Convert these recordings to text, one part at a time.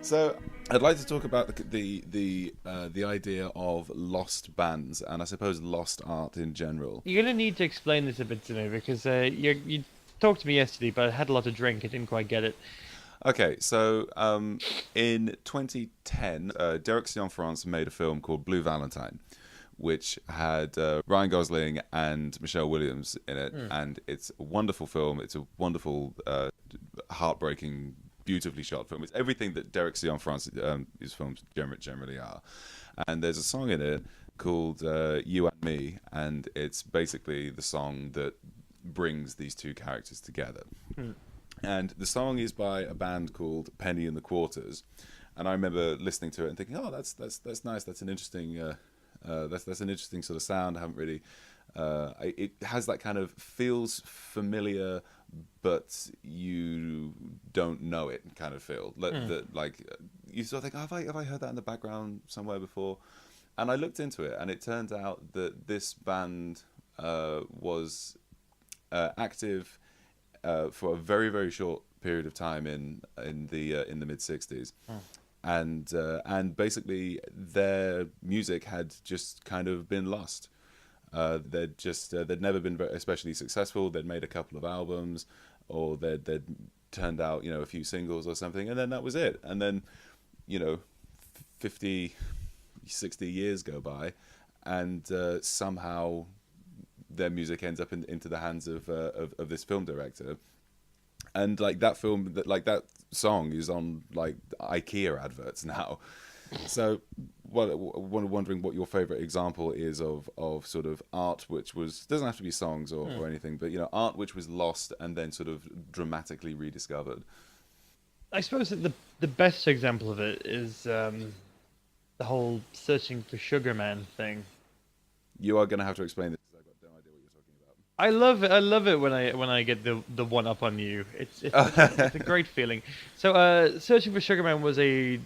So I'd like to talk about the idea of lost bands and I suppose lost art in general. You're gonna need to explain this a bit to me because you talked to me yesterday, but I had a lot to drink. I didn't quite get it. Okay, so in 2010, Derek Cianfrance made a film called Blue Valentine, which had Ryan Gosling and Michelle Williams in it, Hmm. and it's a wonderful film. It's a wonderful, heartbreaking, beautifully shot film. It's everything that Derek Cianfrance's his films generally are. And there's a song in it called "You and Me," and it's basically the song that brings these two characters together. Hmm. And the song is by a band called Penny and the Quarters, and I remember listening to it and thinking, "Oh, that's nice. That's an interesting that's an interesting sort of sound. I haven't really. It has that kind of feels familiar, but you don't know it kind of feel. Hmm. You sort of think, oh, have I heard that in the background somewhere before? And I looked into it, and it turned out that this band was active for a very short period of time in the mid 60s, Hmm. and basically their music had just kind of been lost. They'd never been especially successful. They'd made a couple of albums, or they'd turned out a few singles or something, and then that was it. And then you know 50, 60 years go by, and somehow their music ends up into the hands of this film director, and like that film that song is on like IKEA adverts now. So, wondering what your favorite example is of sort of art which was doesn't have to be songs Hmm. or anything, but art which was lost and then sort of dramatically rediscovered. I suppose that the best example of it is the whole searching for Sugar Man thing. You are going to have to explain this because I've got no idea what you're I love it. I love it when I get the one up on you. It's a talking about. great feeling. So, searching for Sugar Man was a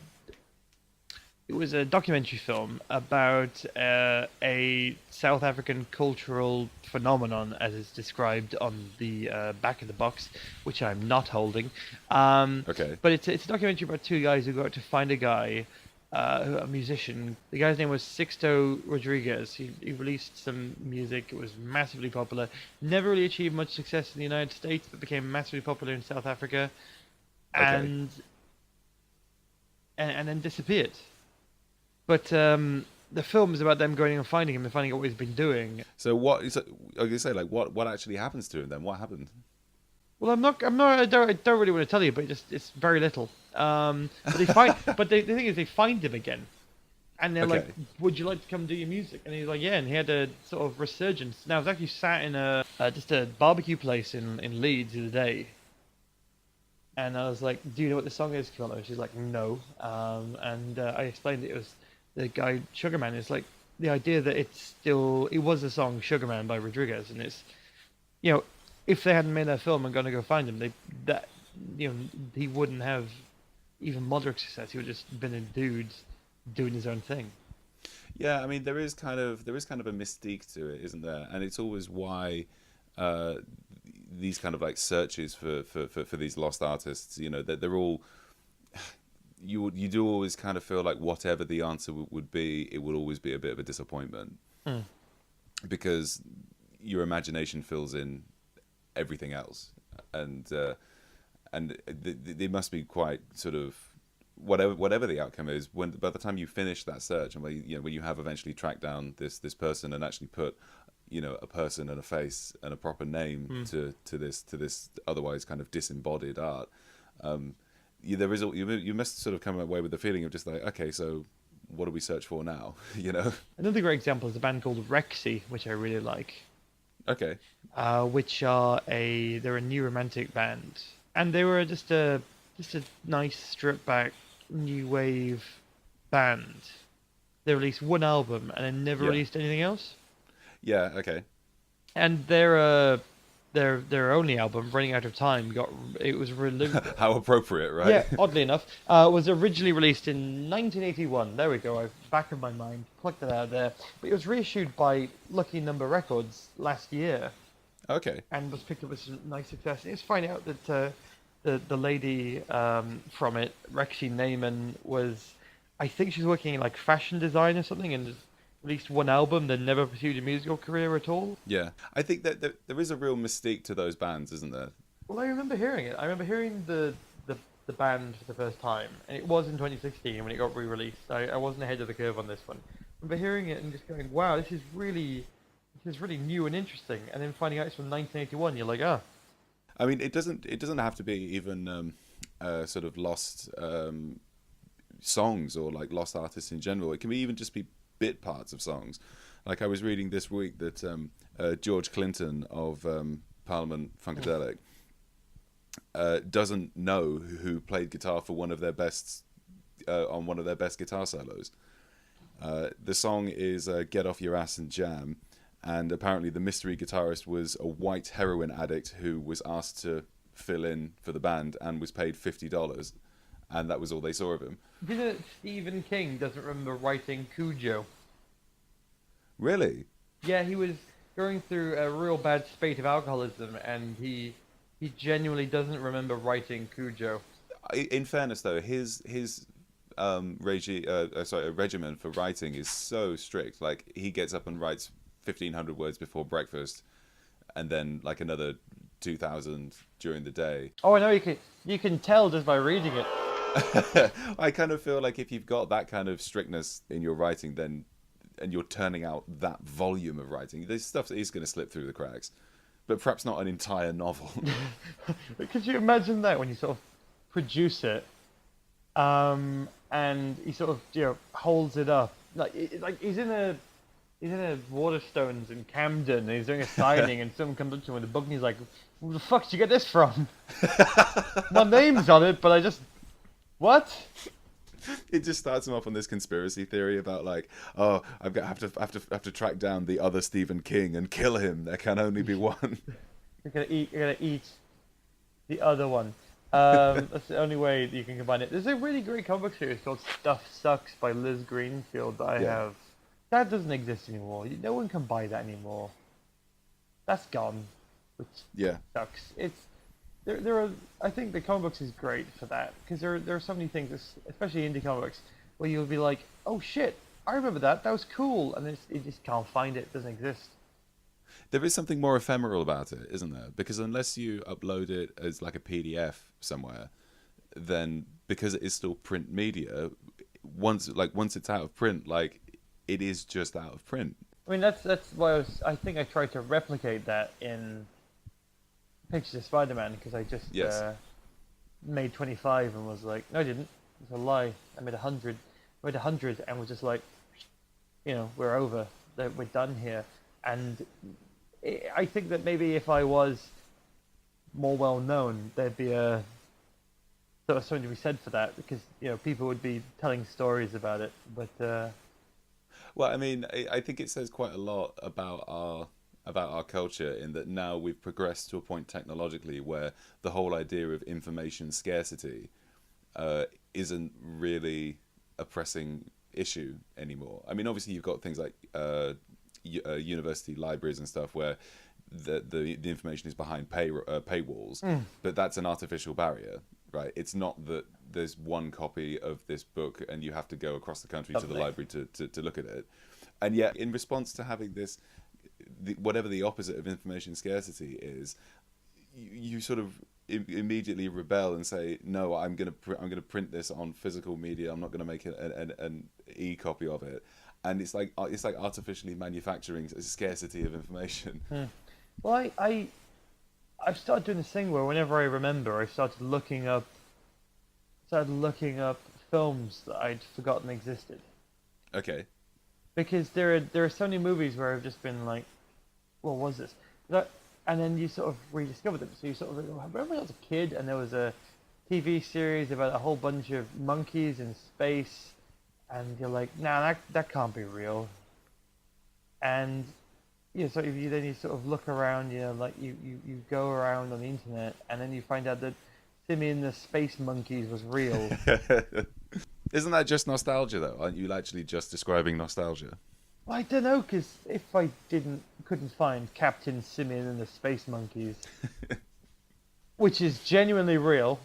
documentary film about a South African cultural phenomenon, as it's described on the back of the box, which I'm not holding. Um, Okay. but it's a documentary about two guys who go out to find a guy, a musician. The guy's name was Sixto Rodriguez. He released some music. It was massively popular. Never really achieved much success in the United States, but became massively popular in South Africa, Okay. and and then disappeared. But the film is about them going and finding him and finding out what he's been doing. So what is? I was going to say, like, what actually happens to him then? What happened? Well, I don't really want to tell you, but it's very little. But the thing is, they find him again, and they're like, Okay. "Would you like to come do your music?" And he's like, "Yeah." And he had a sort of resurgence. Now, I was actually sat in a just a barbecue place in Leeds the other day, and I was like, "Do you know what the song is, Camilla?" And she's like, "No." And I explained it was the guy Sugarman. It's like the idea that it was the song Sugarman by Rodriguez, and it's you know if they hadn't made that film and gone to go find him, they that you know he wouldn't have even moderate success. He would have just been a dude doing his own thing. Yeah, I mean there is kind of a mystique to it, isn't there? And it's always why uh, these kind of like searches for these lost artists, they're all you do always kind of feel like whatever the answer would be, it would always be a bit of a disappointment Mm. because your imagination fills in everything else, and they must be quite sort of whatever the outcome is. When by the time you finish that search and when you have eventually tracked down this person and actually put a person and a face and a proper name Mm. to this otherwise kind of disembodied art, there is you must sort of come away with the feeling of just like, okay, so what do we search for now? Another great example is a band called Rexy, which I really like. Okay. Which they're a new romantic band, and they were just a nice stripped back new wave band. They released one album and then never Yeah. released anything else. Yeah. Okay. And their only album, Running Out of Time, got it was released. How appropriate, right? Yeah, oddly enough, was originally released in 1981. There we go. I've back of my mind plucked it out of there. But it was reissued by Lucky Number Records last year Okay. and was picked up with some nice success. And it's finding out that the lady from it, Rexy Neyman, was, I think she's working in like fashion design or something, and just released one album, then never pursued a musical career at all. Yeah, I think that there is a real mystique to those bands, isn't there? Well, I remember hearing it. I remember hearing the band for the first time, and it was in 2016 when it got re-released. I wasn't ahead of the curve on this one. I remember hearing it and just going, "Wow, this is really new and interesting." And then finding out it's from 1981, you're like, "Ah, I mean, it doesn't have to be even sort of lost songs or like lost artists in general. It can be even just be bit parts of songs. Like I was reading this week that George Clinton of Parliament Funkadelic doesn't know who played guitar for one of their best on one of their best guitar solos. The song is "Get Off Your Ass and Jam," and apparently the mystery guitarist was a white heroin addict who was asked to fill in for the band and was paid $50, and that was all they saw of him. you know that Stephen King doesn't remember writing Cujo." Really? Yeah, he was going through a real bad spate of alcoholism, and he genuinely doesn't remember writing Cujo. In fairness, though, his regimen for writing is so strict. Like he gets up and writes 1,500 words before breakfast, and then like another 2,000 during the day. Oh, I know you can tell just by reading it. I kind of feel like if you've got that kind of strictness in your writing, then and you're turning out that volume of writing, there's stuff that is going to slip through the cracks, but perhaps not an entire novel. Could you imagine that when you sort of produce it, and he sort of holds it up like he's in a Waterstones in Camden, and he's doing a signing, and someone comes up to him with a book, and he's like, "Where the fuck did you get this from? My name's on it, but I just what?" It just starts him off on this conspiracy theory about like, oh, have to track down the other Stephen King and kill him. There can only be one. You're gonna eat the other one. That's the only way that you can combine it. There's a really great comic series called Stuff Sucks by Liz Greenfield that I have. That doesn't exist anymore. No one can buy that anymore. That's gone, which Yeah. sucks. It's there are. I think the comic books is great for that because there are so many things, especially indie comic books, where you'll be like, "Oh shit, I remember that. That was cool," and then you just can't find it. It doesn't exist. There is something more ephemeral about it, isn't there? Because unless you upload it as like a PDF somewhere, then because it is still print media, once it's out of print, like it is just out of print. I mean, that's why I think I tried to replicate that in Pictures of Spider-Man because I just Yes. made 25 and was like, no, I didn't. It's a lie. I made 100. I made 100 and was just like, we're over. We're done here. And I think that maybe if I was more well known, there'd be a sort of something to be said for that because people would be telling stories about it. But Well, I mean, I think it says quite a lot about our culture in that now we've progressed to a point technologically where the whole idea of information scarcity isn't really a pressing issue anymore. I mean, obviously you've got things like university libraries and stuff where the information is behind paywalls, but that's an artificial barrier, right? It's not that there's one copy of this book and you have to go across the country to the library to look at it. And yet, in response to having this, whatever the opposite of information scarcity is, you sort of immediately rebel and say, no, I'm gonna print this on physical media. I'm not gonna make an e-copy of it. And it's like artificially manufacturing a scarcity of information. Well, I've started doing this thing where whenever I remember, I started looking up films that I'd forgotten existed. Okay. Because there are so many movies where I've just been like, what was this? And then you sort of rediscover them. So you sort of remember when I was a kid and there was a TV series about a whole bunch of monkeys in space, and you're like, nah, that can't be real. And so if you sort of look around, like you go around on the internet, and then you find out that Simeon the Space Monkeys was real. Isn't that just nostalgia, though? Aren't you actually just describing nostalgia? Well, I don't know, because if I couldn't find Captain Simeon and the Space Monkeys, which is genuinely real.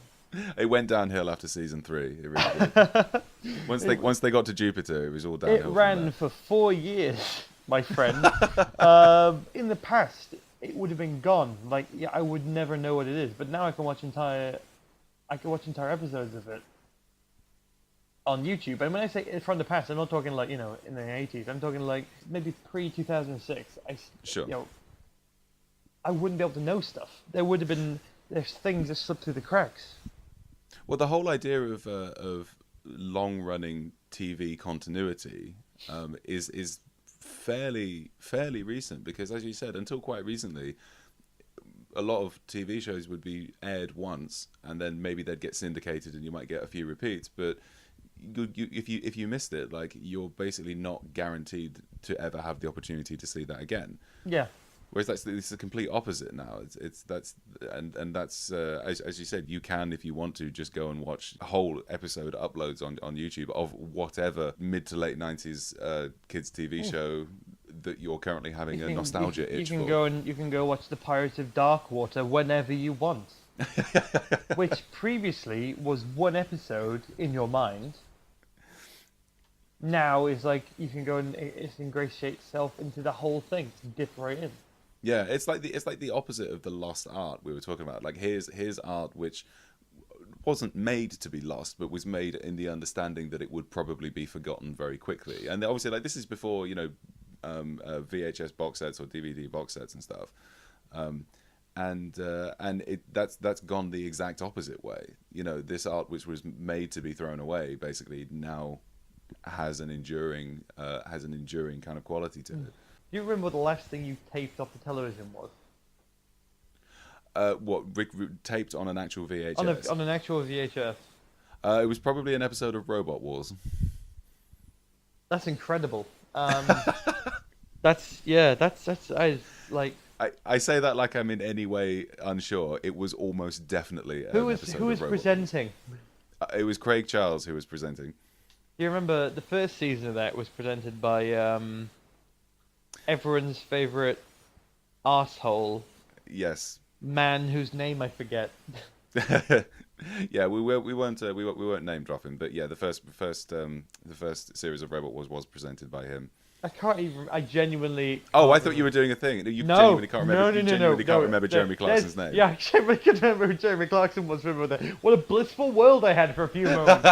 It went downhill after season 3. It really did. Once they got to Jupiter, it was all It downhill from ran there. for 4 years, my friend. In the past, it would have been gone. Like, yeah, I would never know what it is. But now I can watch entire episodes of it on YouTube. And when I say from the past, I'm not talking like, in the 80s. I'm talking like maybe pre-2006. Sure. I wouldn't be able to know stuff. There's things that slip through the cracks. Well, the whole idea of long-running TV continuity is fairly recent, because, as you said, until quite recently, a lot of TV shows would be aired once, and then maybe they'd get syndicated, and you might get a few repeats. But if you missed it, like, you're basically not guaranteed to ever have the opportunity to see that again. Yeah. Whereas it's the complete opposite now. That's as you said, you can, if you want to, just go and watch whole episode uploads on YouTube of whatever mid to late 90s kids TV show that you're currently having a nostalgia itch for. You can go watch the Pirates of Darkwater whenever you want. Which previously was one episode in your mind. Now is like you can go and it's ingratiate itself into the whole thing, to dip right in. Yeah, it's like the opposite of the lost art we were talking about. Like, here's art which wasn't made to be lost, but was made in the understanding that it would probably be forgotten very quickly. And obviously, like, this is before VHS box sets or DVD box sets and stuff. And that's gone the exact opposite way. This art which was made to be thrown away basically now has an enduring kind of quality to it. Do you remember what the last thing you taped off the television was? Taped on an actual VHS? On an actual VHS. It was probably an episode of Robot Wars. That's incredible. I like. I say that like I'm in any way unsure. It was almost definitely who was presenting? It was Craig Charles who was presenting. Do you remember the first season of that was presented by everyone's favorite arsehole? Yes. Man whose name I forget. Yeah, we weren't name dropping, but yeah, the first series of Robot Wars was presented by him. I genuinely. Oh, I thought you were doing a thing. You genuinely can't remember. No, can't remember Jeremy Clarkson's name. Yeah, I genuinely can remember who Jeremy Clarkson was. Remember that? What a blissful world I had for a few moments.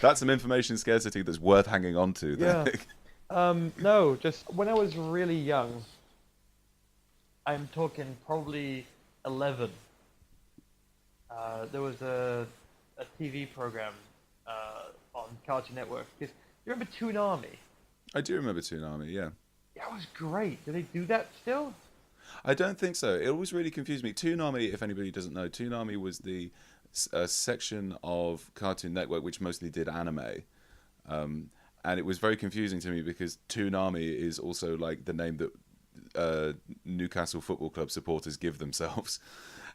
That's some information scarcity that's worth hanging on to. Yeah. No, just when I was really young. I'm talking probably 11. There was a TV program on Cartoon Network. You remember Toonami? I do remember Toonami, yeah. That was great. Do they do that still? I don't think so. It always really confused me. Toonami, if anybody doesn't know, Toonami was the section of Cartoon Network which mostly did anime. And it was very confusing to me because Toonami is also like the name that Newcastle Football Club supporters give themselves.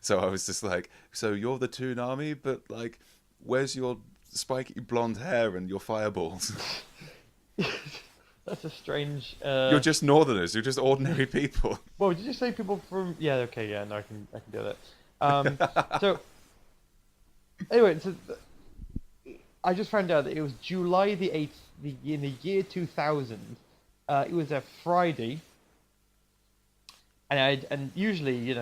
So I was just like, so you're the Toonami, but like, where's your spiky blonde hair and your fireballs? That's a strange. You're just Northerners. You're just ordinary people. Well, did you say people from? Yeah, okay, yeah, no, I can do that. So anyway, I just found out that it was July the 8th, in the year 2000. It was a Friday, and usually,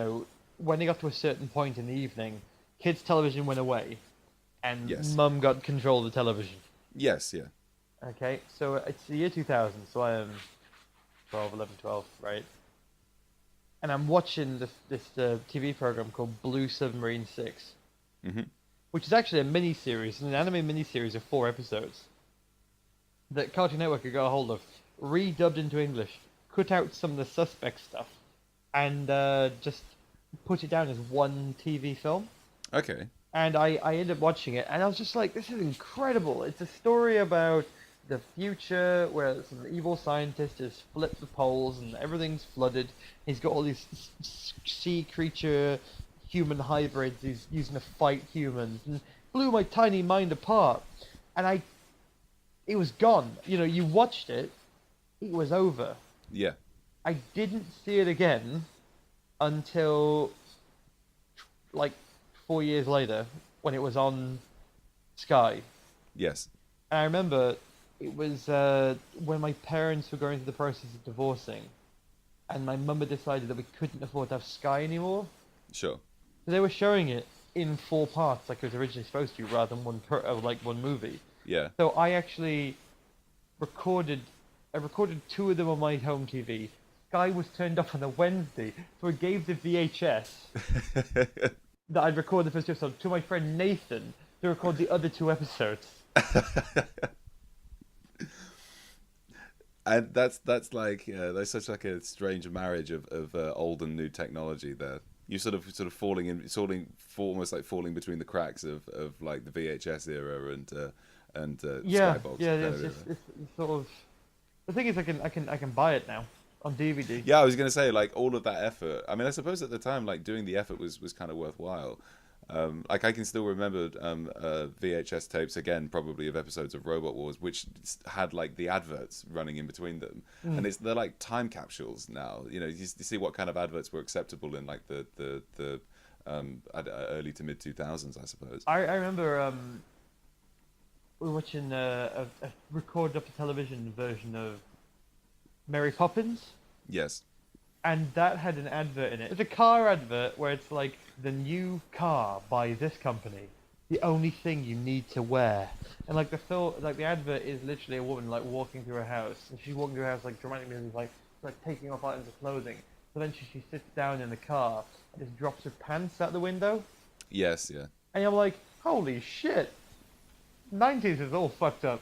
when they got to a certain point in the evening, kids' television went away, and Yes. Mum got control of the television. Yes, yeah. Okay, so it's the year 2000, so I am 12, right? And I'm watching this TV program called Blue Submarine 6, which is actually a mini-series, an anime mini-series of 4 episodes that Cartoon Network got a hold of, redubbed into English, cut out some of the suspect stuff, and just put it down as one TV film. Okay. And I ended up watching it, and I was just like, this is incredible. It's a story about the future where some evil scientist has flipped the poles and everything's flooded. He's got all these sea creature human hybrids he's using to fight humans, and blew my tiny mind apart. And it was gone. You watched it, it was over. Yeah. I didn't see it again until like 4 years later when it was on Sky. Yes. And I remember it was when my parents were going through the process of divorcing, and my mum had decided that we couldn't afford to have Sky anymore. Sure. So they were showing it in 4 parts, like it was originally supposed to, rather than like one movie. Yeah. So I actually recorded, I recorded 2 of them on my home TV. Sky was turned off on a Wednesday, so I gave the VHS that I'd recorded the first episode to my friend Nathan to record the other 2 episodes. And that's like there's such like a strange marriage of old and new technology there. You sort of almost like falling between the cracks of like the VHS era and Yeah, Skybox yeah, kind yeah. of era. It's sort of. The thing is, I can buy it now on DVD. Yeah, I was gonna say like all of that effort. I mean, I suppose at the time like doing the effort was kind of worthwhile. Like I can still remember VHS tapes again, probably of episodes of Robot Wars, which had like the adverts running in between them, and they're like time capsules now. You know, you see what kind of adverts were acceptable in like the early to mid 2000s, I suppose. I remember we were watching a recorded up to television version of Mary Poppins, Yes. and that had an advert in it. It's a car advert where it's like the new car by this company, the only thing you need to wear. And like the advert is literally a woman like walking through her house, and she's walking through her house like dramatically, like taking off items of clothing. So then she sits down in the car and just drops her pants out the window. Yes. Yeah. And I'm like, holy shit, 90s is all fucked up.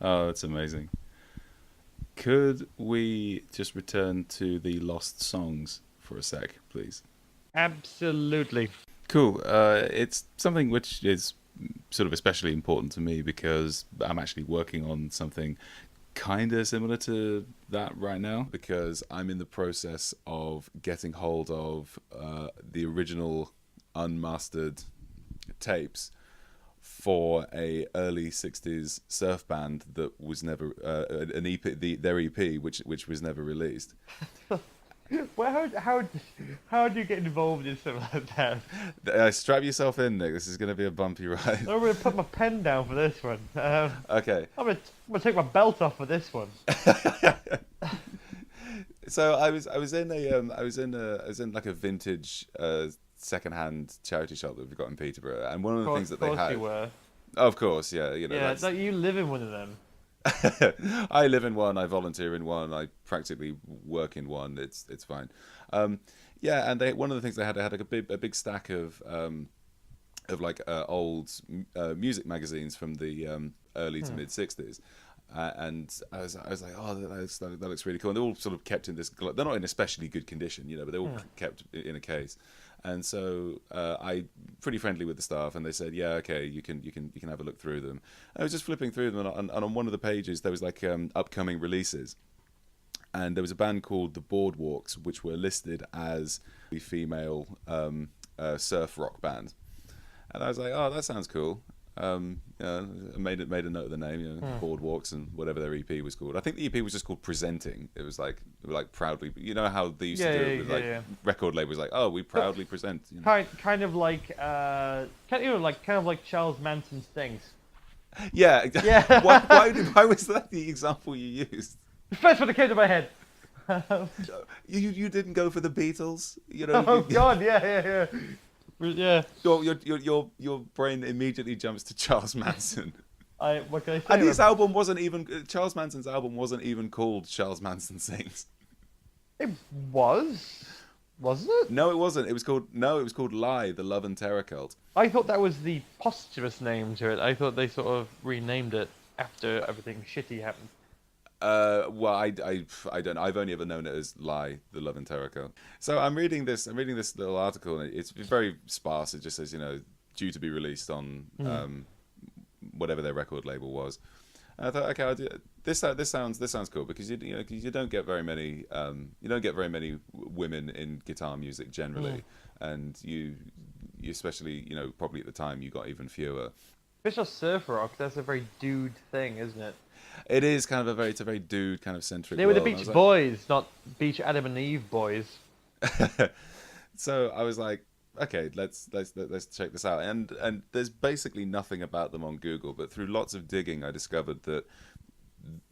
Oh, that's amazing. Could we just return to the lost songs for a sec, please? Absolutely. Cool. It's something which is sort of especially important to me because I'm actually working on something kind of similar to that right now, because I'm in the process of getting hold of the original unmastered tapes for a early 60s surf band that was never an EP, their EP, which was never released. Well, how do you get involved in something like that? Strap yourself in, Nick. This is going to be a bumpy ride. I'm going to put my pen down for this one. Okay. I'm going to take my belt off for this one. So I was in like a vintage second-hand charity shop that we've got in Peterborough, and one of the things that they had. You were. Of course, yeah, you know. Yeah, it's like you live in one of them. I live in one. I volunteer in one. I practically work in one. It's fine. Yeah, and one of the things they had like a big stack of like old music magazines from the early to mid 60s. And I was like, oh, that looks really cool. And they're all sort of kept in this. They're not in especially good condition, you know, but they're all kept in a case. And so I pretty friendly with the staff, and they said, yeah, okay, you can have a look through them. I was just flipping through them, and on one of the pages there was like upcoming releases, and there was a band called the Boardwalks, which were listed as the female surf rock band. And I was like, oh, that sounds cool. I made a note of the name, you know, Boardwalks and whatever their EP was called. I think the EP was just called Presenting. It was like proudly, you know how they used to do it with record labels, like, oh, we proudly present. You know? Kind of like Charles Manson Stings. Yeah. Yeah. Why was that the example you used? The first one that came to my head. You didn't go for the Beatles, you know? Oh God, yeah. Yeah. Your brain immediately jumps to Charles Manson. What can I say? And his album wasn't even Charles Manson's album wasn't even called Charles Manson Sings. It wasn't it? No, it wasn't. It was called Lie, the Love and Terror Cult. I thought that was the posthumous name to it. I thought they sort of renamed it after everything shitty happened. Well, I don't know. I've only ever known it as Lie, the Love and Terror Cult. So I'm reading this little article, and it's very sparse. It just says, you know, due to be released on whatever their record label was. And I thought, okay, I'll do it. This sounds cool, because you don't get very many women in guitar music generally, and you especially, you know, probably at the time you got even fewer. Official surf rock, that's a very dude thing, isn't it? It is kind of it's a very dude kind of centric. They were the Beach Boys, not Beach Adam and Eve boys. So I was like, okay, let's check this out. And there's basically nothing about them on Google, but through lots of digging, I discovered that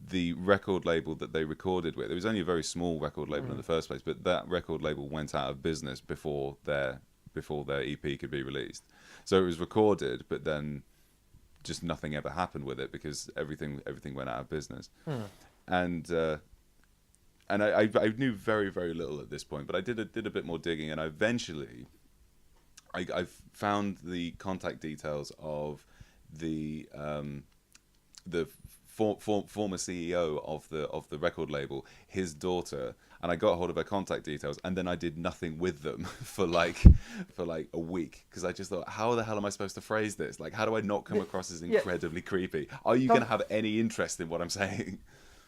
the record label that they recorded with, it was only a very small record label in the first place, but that record label went out of business before their EP could be released. So it was recorded, but then just nothing ever happened with it because everything went out of business. And I knew very, very little at this point, but I did a bit more digging, and I found the contact details of the former CEO of the record label, his daughter, and I got hold of her contact details, and then I did nothing with them for like a week because I just thought, how the hell am I supposed to phrase this? Like, how do I not come across as incredibly creepy? Are you going to have any interest in what I'm saying?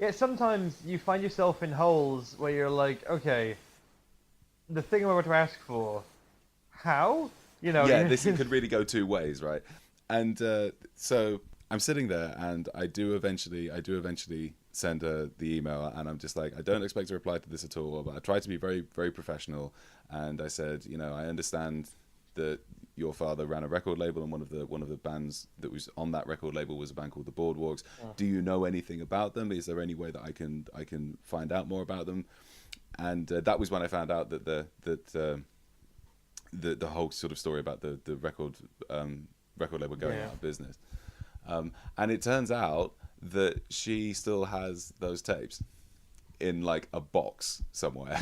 Yeah, sometimes you find yourself in holes where you're like, okay, the thing I'm about to ask for, how? You know. Yeah, this could really go two ways, right? And so I'm sitting there, and I do eventually send her the email, and I'm just like, I don't expect a reply to this at all, but I tried to be very, very professional, and I said, I understand that your father ran a record label, and one of the bands that was on that record label was a band called the Boardwalks. Do you know anything about them? Is there any way that I can find out more about them? And that was when I found out that the whole sort of story about the record label going out of business. And it turns out that she still has those tapes in like a box somewhere.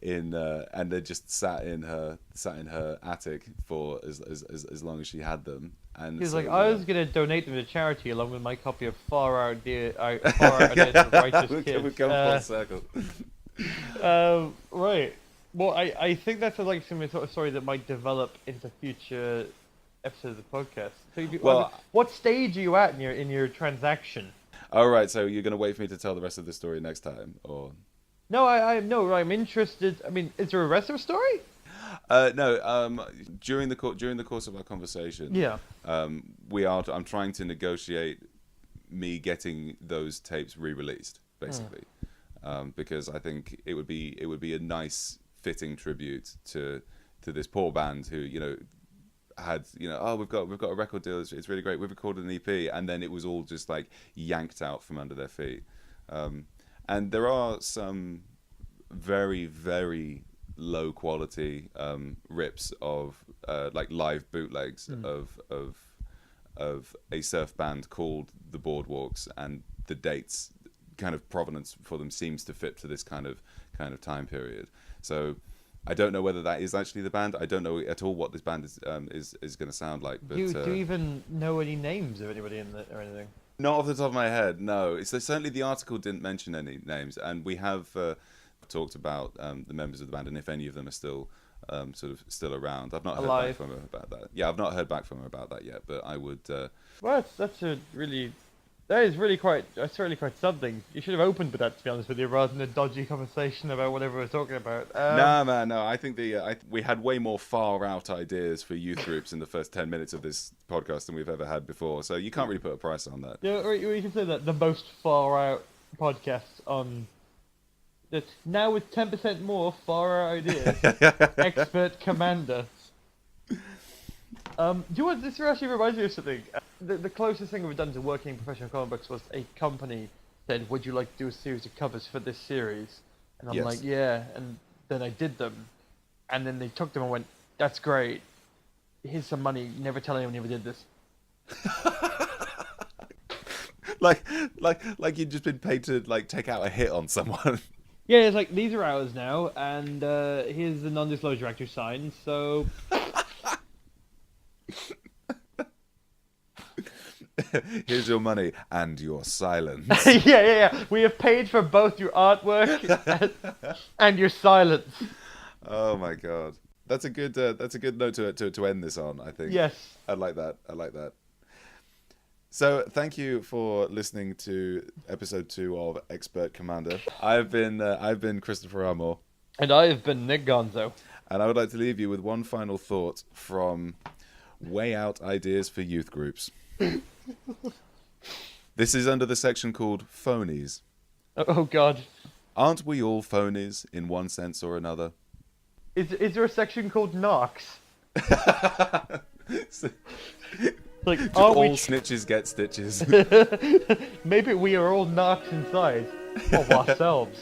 And they just sat in her attic for as long as she had them. And He's so, like, I was gonna donate them to charity along with my copy of Far Out Ideas of Righteous Kids. We come full circle. Right. Well, I think that's like some sort of story that might develop into future episodes of the podcast. So what stage are you at in your transaction? All right, so you're gonna wait for me to tell the rest of the story next time, or? No, I'm interested. I mean, is there a rest of the story? No. During the course of our conversation, I'm trying to negotiate me getting those tapes re-released, basically, because I think it would be a nice fitting tribute to this poor band who had we've got a record deal, it's really great, we've recorded an EP, and then it was all just like yanked out from under their feet. And there are some very, very low quality rips of like live bootlegs of a surf band called the Boardwalks, and the dates kind of provenance for them seems to fit to this kind of time period. So I don't know whether that is actually the band. I don't know at all what this band is going to sound like. But do you even know any names of anybody in it or anything? Not off the top of my head, no. So certainly the article didn't mention any names, and we have talked about the members of the band and if any of them are still still around. I've not heard back from her about that. Yeah, I've not heard back from her about that yet, but I would. Well, that's really quite something. You should have opened with that, to be honest with you, rather than a dodgy conversation about whatever we're talking about. No, man, no. I think we had way more far out ideas for youth groups in the first 10 minutes of this podcast than we've ever had before. So you can't really put a price on that. Yeah, or you can say that the most far out podcast on. That now with 10% more far out ideas. X-pert Commander. Do you want this actually reminds me of something? The closest thing we've done to working in professional comic books was a company said, "Would you like to do a series of covers for this series?" And I'm like, "Yeah." And then I did them, and then they took them and went, "That's great. Here's some money. Never tell anyone you ever did this." like you'd just been paid to like take out a hit on someone. Yeah, it's like, these are ours now, and here's the non-disclosure act you signed, so. Here's your money and your silence. Yeah. We have paid for both your artwork and your silence. Oh my god, that's a good note to end this on. I think. Yes. I like that. So thank you for listening to episode 2 of X-pert Commander. I've been Christopher Armour. And I have been Nick Gonzo. And I would like to leave you with one final thought from Way Out Ideas for Youth Groups. This is under the section called Phonies. Oh God. Aren't we all phonies in one sense or another? Is there a section called Knox? So, Like, all are we? snitches get stitches. Maybe we are all Knox inside of ourselves.